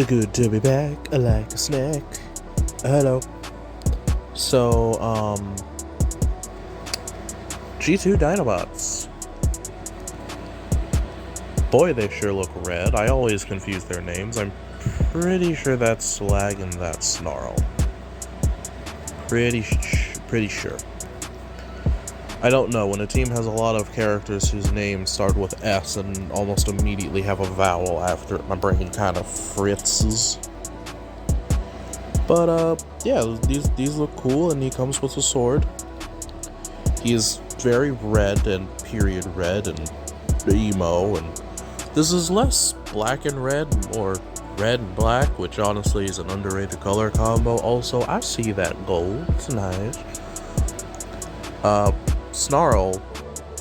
Good to be back, I like a snack. Hello. So, G2 Dinobots. Boy, they sure look red. I always confuse their names. I'm pretty sure that's Slag and that's Snarl. Pretty sure. I don't know, when a team has a lot of characters whose names start with S and almost immediately have a vowel after it, my brain kind of fritzes. But, yeah, these look cool, and he comes with a sword. He is very red and period red and emo, and this is less black and red, or red and black, which honestly is an underrated color combo. Also, I see that gold, it's nice. Snarl,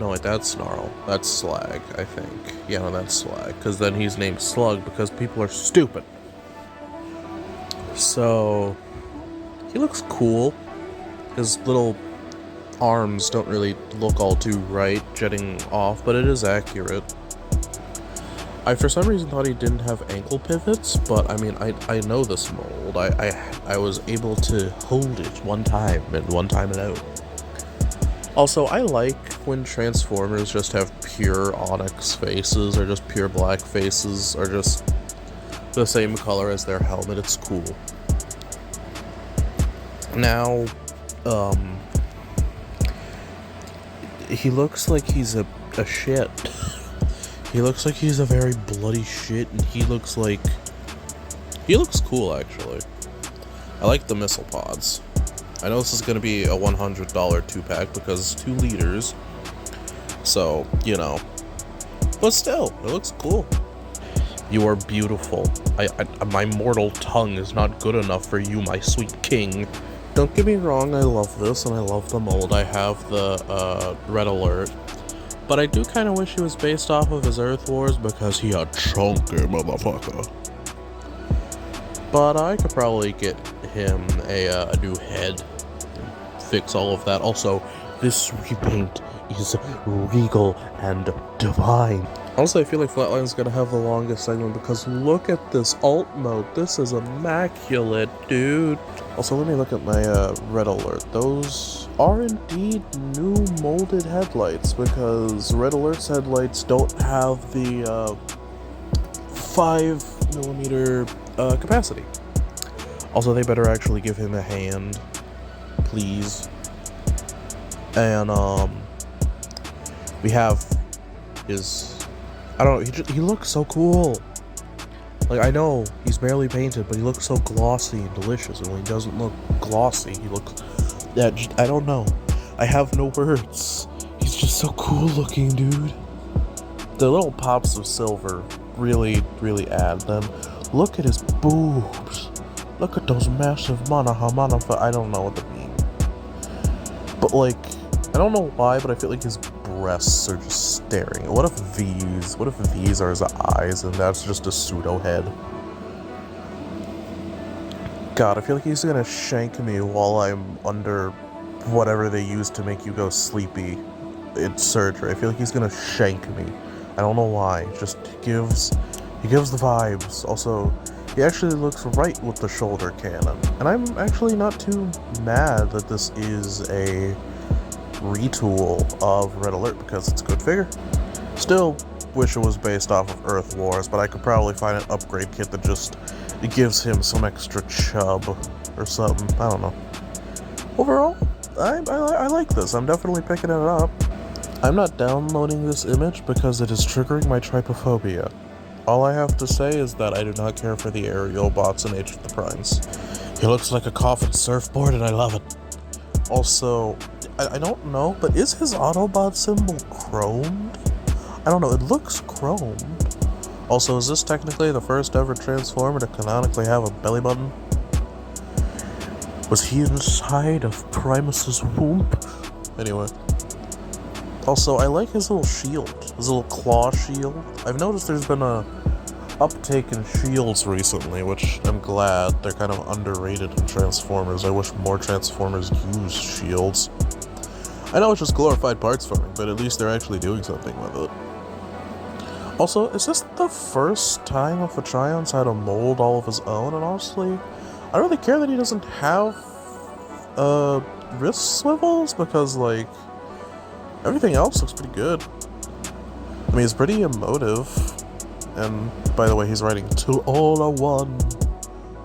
no wait, that's Snarl, that's Slag, I think. Yeah, no, that's Slag, because then he's named Slug because people are stupid. So, he looks cool. His little arms don't really look all too right, jetting off, but it is accurate. I for some reason thought he didn't have ankle pivots, but I mean, I know this mold. I was able to hold it one time, and one time alone. Also, I like when Transformers just have pure onyx faces, or just pure black faces, or just the same color as their helmet. It's cool. Now, he looks like he's a shit. He looks like he's a very bloody shit, and he looks cool, actually. I like the missile pods. I know this is going to be a $100 2-pack because 2 liters, so, you know. But still, it looks cool. You are beautiful. My mortal tongue is not good enough for you, my sweet king. Don't get me wrong, I love this, and I love the mold. I have the Red Alert. But I do kind of wish he was based off of his Earth Wars because he a chunky motherfucker. But I could probably get him a new head and fix all of that. Also, this repaint is regal and divine. Also, I feel like Flatline's gonna have the longest segment because look at this alt mode. This is immaculate, dude. Also, let me look at my Red Alert. Those are indeed new molded headlights because Red Alert's headlights don't have the 5mm capacity. Also, they better actually give him a hand, please. And we have his, I don't know, he looks so cool. Like, I know he's barely painted, but he looks so glossy and delicious, and when he doesn't look glossy, he looks, yeah, I don't know. I have no words. He's just so cool looking, dude. The little pops of silver really add them. Look at his boobs. Look at those massive I don't know what they mean. But, like, I don't know why, but I feel like his breasts are just staring. What if these are his eyes and that's just a pseudo head? God, I feel like he's gonna shank me while I'm under whatever they use to make you go sleepy in surgery. I feel like he's gonna shank me. I don't know why. Just he gives the vibes. Also, he actually looks right with the shoulder cannon. And I'm actually not too mad that this is a retool of Red Alert because it's a good figure. Still wish it was based off of Earth Wars, but I could probably find an upgrade kit that just gives him some extra chub or something. I don't know. Overall, I like this. I'm definitely picking it up. I'm not downloading this image because it is triggering my trypophobia. All I have to say is that I do not care for the aerial bots in Age of the Primes. He looks like a coffin surfboard and I love it. Also, I don't know, but is his Autobot symbol chromed? I don't know, it looks chromed. Also, is this technically the first ever Transformer to canonically have a belly button? Was he inside of Primus's womb? Anyway. Also, I like his little shield, his little claw shield. I've noticed there's been a uptake in shields recently, which I'm glad. They're kind of underrated in Transformers. I wish more Transformers used shields. I know it's just glorified parts farming, but at least they're actually doing something with it. Also, is this the first time a Fachion's had a mold all of his own? And honestly, I don't really care that he doesn't have wrist swivels, because like everything else looks pretty good. I mean, he's pretty emotive. And by the way, he's writing "To All Are One,"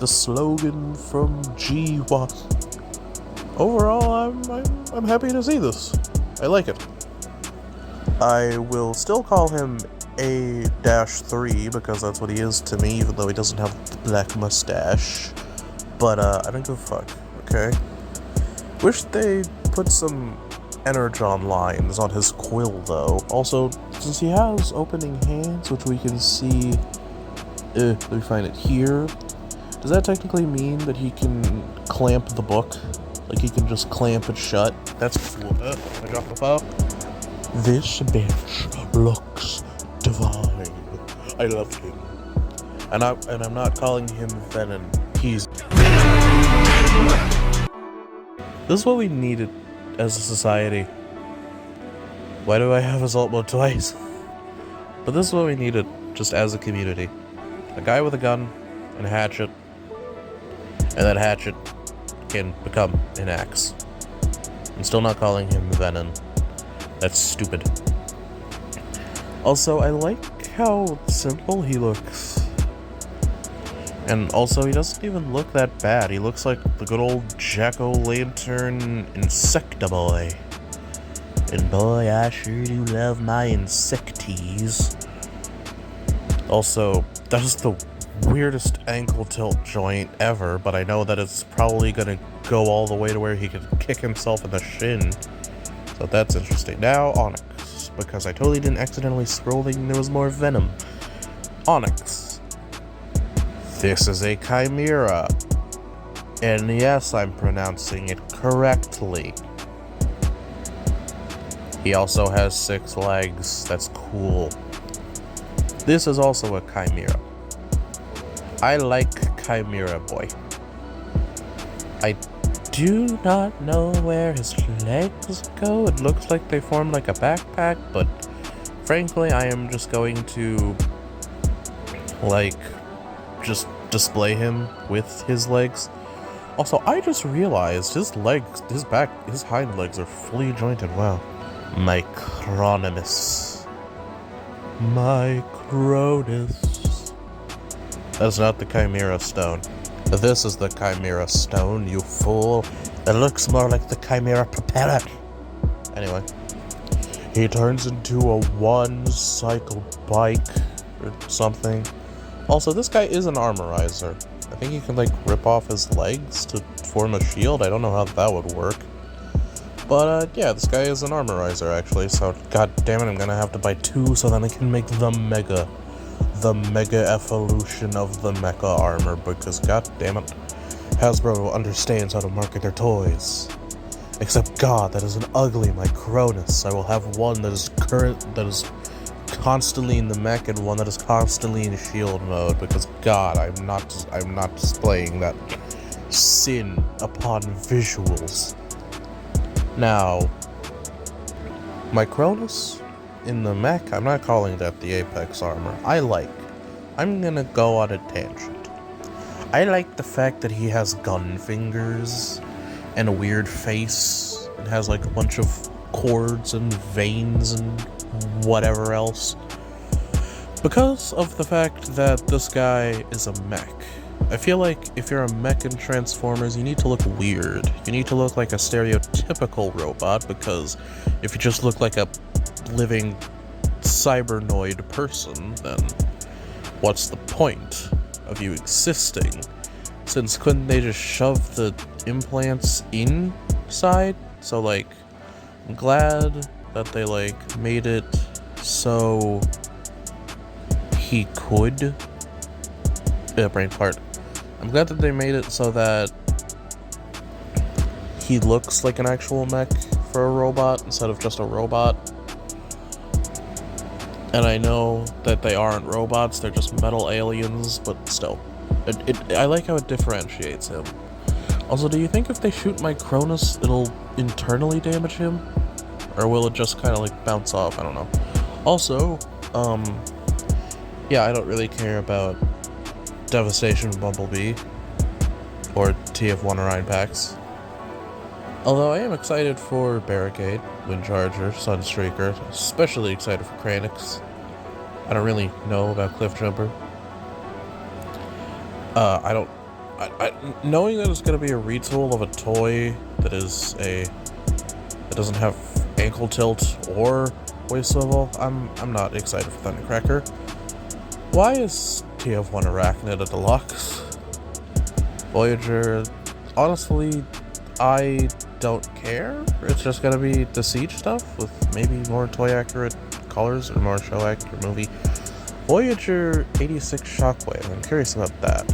the slogan from G1. Overall, I'm happy to see this. I like it. I will still call him A-3 because that's what he is to me, even though he doesn't have the black mustache. But I don't give a fuck. Okay. Wish they put some Energon lines on his quill, though. Also, since he has opening hands, which we can see, let me find it here. Does that technically mean that he can clamp the book? Like he can just clamp it shut? That's cool. I dropped the file. This bitch looks divine. I love him. And I'm not calling him Venom. He's... This is what we needed as a society. Why do I have assault mode twice? But this is what we needed just as a community. A guy with a gun and a hatchet. And that hatchet can become an axe. I'm still not calling him Venom. That's stupid. Also, I like how simple he looks. And also, he doesn't even look that bad. He looks like the good old jack-o'-lantern Insectaboy. And boy, I sure do love my insecties. Also, that is the weirdest ankle tilt joint ever, but I know that it's probably gonna go all the way to where he could kick himself in the shin. So that's interesting. Now, Onyx, because I totally didn't accidentally scroll thinking there was more Venom. Onyx. This is a chimera. And yes, I'm pronouncing it correctly. He also has 6 legs. That's cool. This is also a chimera. I like Chimera Boy. I do not know where his legs go. It looks like they form like a backpack, but frankly, I am just going to, like, just display him with his legs. Also, I just realized his legs, his hind legs are fully jointed. Wow. Micronimus. Micronus. That's not the Chimera Stone. This is the Chimera Stone, you fool. It looks more like the Chimera Propeller. Anyway. He turns into a one-cycle bike or something. Also, this guy is an armorizer. I think you can, like, rip off his legs to form a shield. I don't know how that would work. But, yeah, this guy is an armorizer, actually. So, god damn it, I'm gonna have to buy 2 so then I can make the mega evolution of the mecha armor, because god damn it, Hasbro understands how to market their toys. Except god, that is an ugly Micronus. I will have one that is constantly in the mech and one that is constantly in shield mode, because god, I'm not displaying that sin upon visuals. Now, Micronus in the mech, I'm not calling that the Apex armor. I'm gonna go on a tangent. I like the fact that he has gun fingers and a weird face and has like a bunch of cords and veins and whatever else. Because of the fact that this guy is a mech. I feel like if you're a mech in Transformers, you need to look weird. You need to look like a stereotypical robot, because if you just look like a living cybernoid person, then what's the point of you existing? Since couldn't they just shove the implants inside? So like, I'm glad that they like made it so he could brain fart. I'm glad that they made it so that he looks like an actual mech for a robot instead of just a robot. And I know that they aren't robots, they're just metal aliens, but still. I like how it differentiates him. Also, do you think if they shoot Micronus, it'll internally damage him? Or will it just kind of like bounce off? I don't know. Also, Yeah, I don't really care about Devastation Bumblebee or TF1 Orion packs. Although I am excited for Barricade, Windcharger, Sunstreaker, especially excited for Kranix. I don't really know about Cliffjumper. Knowing that it's gonna be a retool of a toy that doesn't have ankle tilt or waist swivel, I'm not excited for Thundercracker. Why is TF1 Arachnid a deluxe? Voyager, honestly, I don't care. It's just gonna be the Siege stuff with maybe more toy accurate colors or more show accurate movie. Voyager 86 Shockwave, I'm curious about that.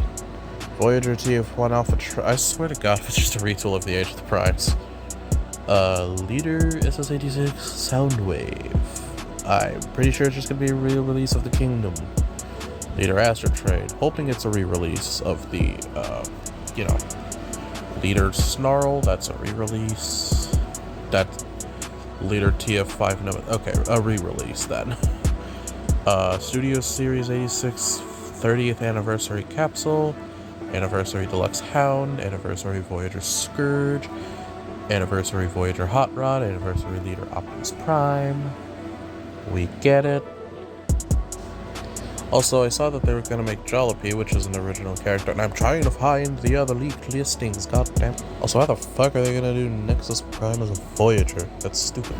Voyager TF1 Alpha I swear to god, if it's just a retool of the Age of the Primes. Leader SS86 Soundwave. I'm pretty sure it's just gonna be a re-release of the Kingdom. Leader Astro Trade, hoping it's a re-release of the, Leader Snarl, that's a re-release. That Leader TF5, no, okay, a re-release then. Studio Series 86 30th Anniversary Capsule, Anniversary Deluxe Hound, Anniversary Voyager Scourge, Anniversary Voyager Hot Rod, Anniversary Leader Optimus Prime. We get it. Also, I saw that they were going to make Jollopy, which is an original character, and I'm trying to find the other leaked listings, goddamn. Also, how the fuck are they going to do Nexus Prime as a Voyager? That's stupid.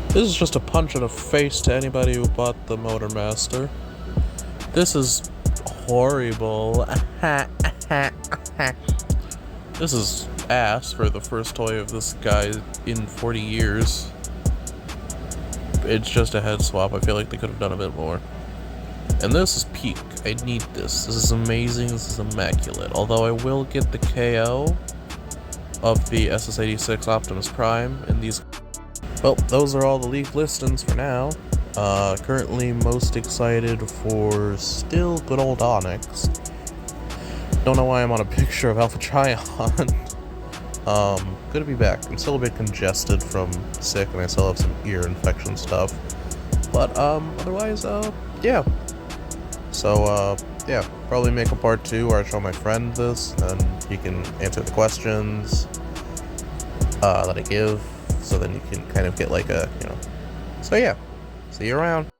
This is just a punch in the face to anybody who bought the Motormaster. This is horrible. This is ass for the first toy of this guy in 40 years. It's just a head swap. I feel like they could have done a bit more. And this is peak. I need this. This is amazing. This is immaculate. Although I will get the KO of the SS86 Optimus Prime in these. Well, those are all the leaked listings for now. Currently most excited for still good old Onyx. Don't know why I'm on a picture of Alpha Trion. Good to be back. I'm still a bit congested from sick and I still have some ear infection stuff. But, otherwise, yeah. So, yeah, probably make a part 2 where I show my friend this, and he can answer the questions that I give, so then you can kind of get like a, So yeah, see you around.